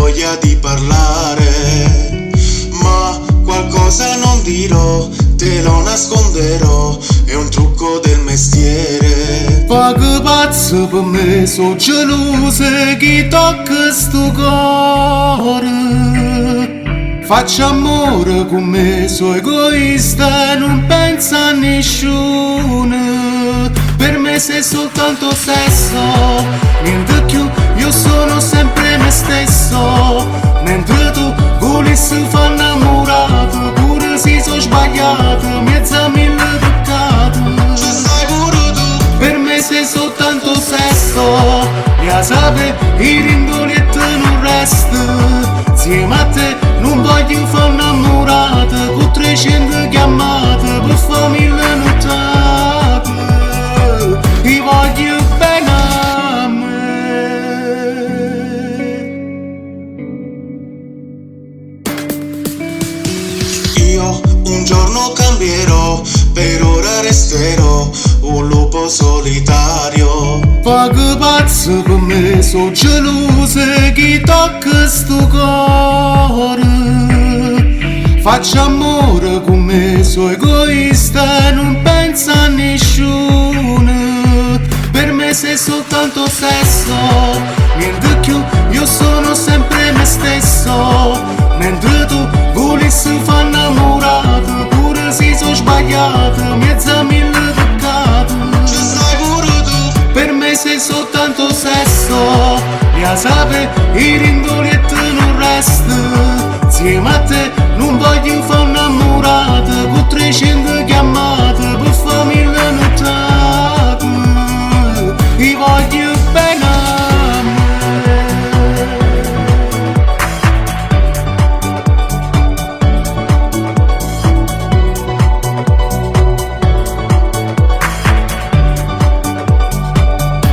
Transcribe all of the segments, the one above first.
voglia di parlare, ma qualcosa non dirò, te lo nasconderò, è un trucco del mestiere. Poco pazzo per me, so gelosa chi tocca sto cuore. Faccia amore con me, so egoista, non pensa a nessuno. Per me sei soltanto sesso, niente più, io sono sempre me stesso. Mentre tu volessi far innamorato, pure se sono sbagliato, mezza mille peccati. Ci stai pure tu, Per me sei soltanto sesso, ya sape, i ringoletti non resta. Insieme a te non voglio far innamorata, con 300 chiamate per farmi le nottate. Ti voglio bene a me. io un giorno cambierò, per ora resterò un lupo solitario. Poco pazzo per me, so gelosa chi tocca sto cuore. Faccia amore con me, so egoista, non pensa a nessuno. Per me sei soltanto sesso, niente più, io sono sempre me stesso. Mentre tu volessi far innamorato, pure se sono sbagliato, mezza mille peccati. Ci stai pure tu, Per me sei soltanto sesso, ya sape, i ringoletti non resta. Insieme a te non voglio far innamorata, con 300 chiamate per farmi le nottate. Ti voglio bene a me.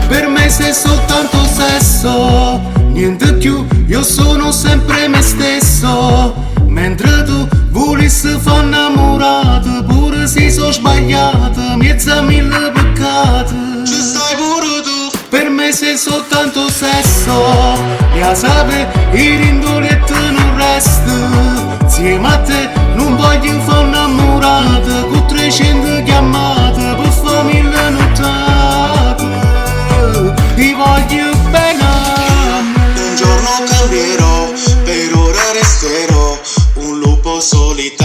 Per me sei soltanto sesso, niente più, io sono sempre me stesso. Mentre tu volessi far innamorato, pure se sono sbagliato, mezza mille peccati. ci stai pure tu, Per me sei soltanto sesso, ya sape, i ringoletti non resta. Insieme a te non voglio far innamorato, con 300 chiamate per farmi le nottate. Ti voglio bene a me. un giorno cambierò, per ora resterò un lupo solitario.